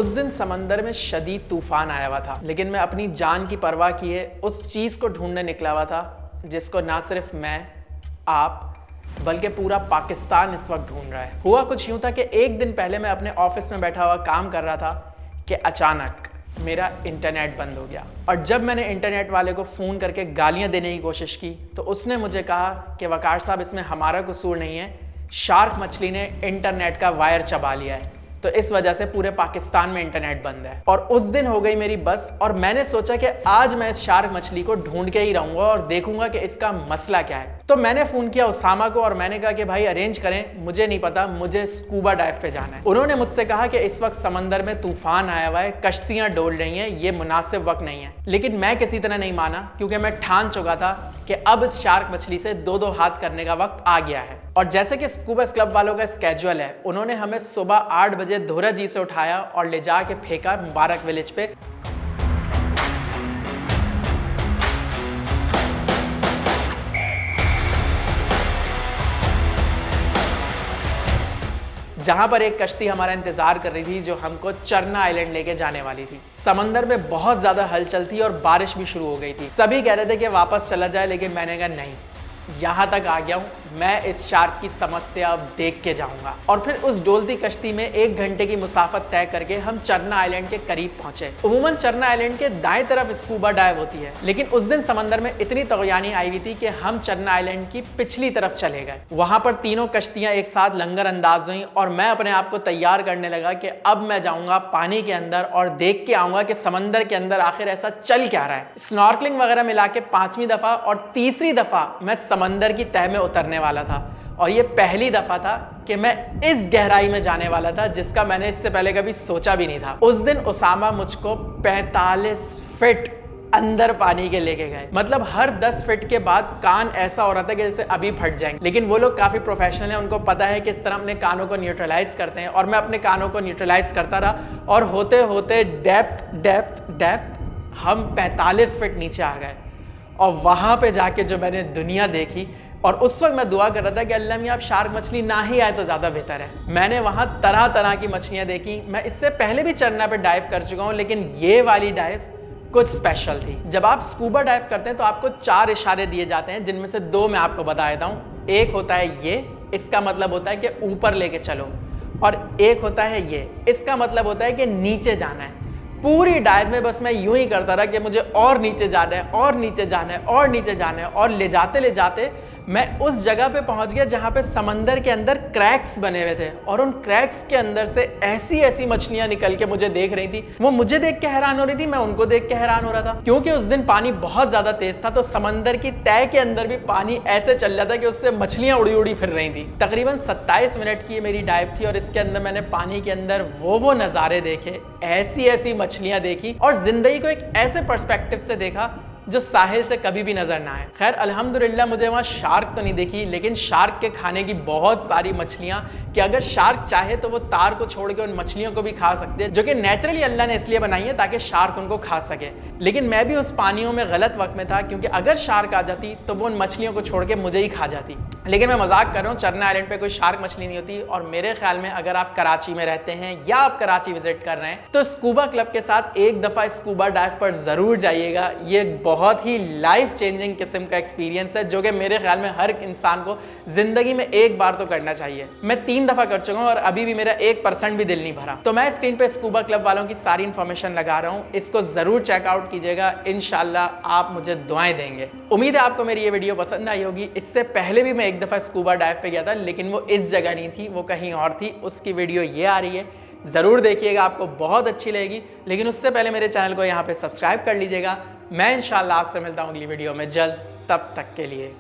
उस दिन समंदर में शदीद तूफान आया हुआ था, लेकिन मैं अपनी जान की परवाह किए उस चीज़ को ढूंढने निकला हुआ था जिसको ना सिर्फ मैं, आप, बल्कि पूरा पाकिस्तान इस वक्त ढूंढ रहा है। हुआ कुछ यूं था कि एक दिन पहले मैं अपने ऑफिस में बैठा हुआ काम कर रहा था कि अचानक मेरा इंटरनेट बंद हो गया। और जब मैंने इंटरनेट वाले को फ़ोन करके गालियां देने की कोशिश की तो उसने मुझे कहा कि वकार साहब, इसमें हमारा कसूर नहीं है, शार्क मछली ने इंटरनेट का वायर चबा लिया है, तो इस वजह से पूरे पाकिस्तान में इंटरनेट बंद है। और उस दिन हो गई मेरी बस, और मैंने सोचा कि आज मैं इस शार्क मछली को ढूंढ के ही रहूंगा और देखूंगा कि इसका मसला क्या है। तो मैंने फोन किया उसामा को और मैंने कहा कि भाई अरेंज करें, मुझे नहीं पता, मुझे स्कूबा डाइव पे जाना है। उन्होंने मुझसे कहा कि इस वक्त समंदर में तूफान आया हुआ है, कश्तियां डोल रही हैं, ये मुनासिब वक्त नहीं है। लेकिन मैं किसी तरह नहीं माना, क्योंकि मैं ठान चुका था कि अब इस शार्क मछली से दो दो हाथ करने का वक्त आ गया है। और जैसे कि स्कूबा क्लब वालों का स्केड्यूल है, उन्होंने हमें सुबह 8 बजे धोरा जी से उठाया और ले जा के फेंका मुबारक विलेज पे। जहां पर एक कश्ती हमारा इंतजार कर रही थी जो हमको चरना आइलैंड लेके जाने वाली थी। समंदर में बहुत ज्यादा हलचल थी और बारिश भी शुरू हो गई थी। सभी कह रहे थे कि वापस चला जाए, लेकिन मैंने कहा नहीं, यहां तक आ गया हूं, मैं इस शार्क की समस्या अब देख के जाऊंगा। और फिर उस डोलती कश्ती में 1 घंटे की मुसाफत तय करके हम चरना आइलैंड के करीब पहुंचे। उमूमन चरना आइलैंड के दाएं तरफ स्कूबा डाइव होती है, लेकिन उस दिन समंदर में इतनी तगयानी आई हुई थी कि हम चरना आइलैंड की पिछली तरफ चले गए। वहां पर तीनों कश्तियां एक साथ लंगर अंदाज हुई और मैं अपने आप को तैयार करने लगा कि अब मैं जाऊंगा पानी के अंदर और देख के आऊंगा कि समंदर के अंदर आखिर ऐसा चल क्या रहा है। स्नॉर्कलिंग वगैरह मिला के 5वीं दफा और तीसरी दफा मैं समंदर की तह में उतरने वाला था। और ये पहली दफा था कि मैं इस गहराई में जाने वाला था जिसका मैंने इससे पहले कभी सोचा भी नहीं था। उस दिन उसामा मुझको 45 फीट अंदर पानी के लेके गए। मतलब हर 10 फीट के बाद कान ऐसा हो रहा था कि जैसे अभी फट जाएंगे, लेकिन वो लोग काफी प्रोफेशनल हैं, उनको पता है किस तरह अपने कानों को न्यूट्रलाइज करते हैं। और मैं अपने कानों को न्यूट्रलाइज करता रहा और होते होते डेप्थ हम 45 फीट नीचे आ गए। और वहां पे जाके जो मैंने दुनिया देखी, और उस वक्त मैं दुआ कर रहा था कि अल्लाह मियां, आप शार्क मछली ना ही आए तो ज्यादा बेहतर है। मैंने वहां तरह तरह की मछलियां देखी। मैं इससे पहले भी चरना पे डाइव कर चुका हूं, लेकिन ये वाली डाइव कुछ स्पेशल थी। जब आप स्कूबा डाइव करते हैं तो आपको 4 इशारे दिए जाते हैं, जिनमें से 2 मैं आपको बता देता हूं। एक होता है ये, इसका मतलब होता है कि ऊपर लेके चलो, और एक होता है ये, इसका मतलब होता है कि नीचे जाना है। पूरी डाइव में बस मैं यूं ही करता रहा कि मुझे और नीचे जाना है और नीचे जाना है और नीचे जाना है, और ले जाते मैं उस जगह पे पहुंच गया जहां पे समंदर के अंदर क्रैक्स बने हुए थे, और उन क्रैक्स के अंदर से ऐसी मछलियां निकल के मुझे देख रही थी। वो मुझे देख के हैरान हो रही थी, मैं उनको देख के हैरान हो रहा था। क्योंकि उस दिन पानी बहुत ज्यादा तेज था, तो समंदर की तह के अंदर भी पानी ऐसे चल रहा था कि उससे मछलियां उड़ी फिर रही थी। तकरीबन 27 मिनट की मेरी डाइव थी, और इसके अंदर मैंने पानी के अंदर वो नजारे देखे, ऐसी मछलियां देखी, और जिंदगी को एक ऐसे पर्सपेक्टिव से देखा जो साहिल से कभी भी नजर ना आए। खैर अल्हम्दुलिल्लाह मुझे वहाँ शार्क तो नहीं देखी, लेकिन शार्क के खाने की बहुत सारी मछलियाँ, कि अगर शार्क चाहे तो वो तार को छोड़ के उन मछलियों को भी खा सकते हैं, जो कि नेचुरली अल्लाह ने इसलिए बनाई है ताकि शार्क उनको खा सके। लेकिन मैं भी उस पानियों में गलत वक्त में था, क्योंकि अगर शार्क आ जाती तो वो उन मछलियों को छोड़ के मुझे ही खा जाती। लेकिन मैं मजाक कर रहा हूँ, चरना आइलैंड पे कोई शार्क मछली नहीं होती। और मेरे ख्याल में अगर आप कराची में रहते हैं या आप कराची विजिट कर रहे हैं तो स्कूबा क्लब के साथ एक दफा स्कूबा डाइव पर जरूर जाइएगा। ये बहुत ही लाइफ चेंजिंग किस्म का एक्सपीरियंस है, जो कि मेरे ख्याल में हर इंसान को जिंदगी में एक बार तो करना चाहिए। मैं 3 दफा कर चुका हूं और अभी भी मेरा 1% भी दिल नहीं भरा। तो मैं स्क्रीन पे स्कूबा क्लब वालों की सारी इंफॉर्मेशन लगा रहा हूं, इसको जरूर चेकआउट कीजिएगा। इंशाल्लाह आप मुझे दुआएं देंगे। उम्मीद है आपको मेरी ये वीडियो पसंद आई होगी। इससे पहले भी मैं एक दफा स्कूबा डाइव पे गया था, लेकिन वो इस जगह नहीं थी, वो कहीं और थी। उसकी वीडियो ये आ रही है, जरूर देखिएगा, आपको बहुत अच्छी लगेगी। लेकिन उससे पहले मेरे चैनल को यहाँ पे सब्सक्राइब कर लीजिएगा। मैं इंशाल्लाह आपसे मिलता हूँ अगली वीडियो में जल्द, तब तक के लिए।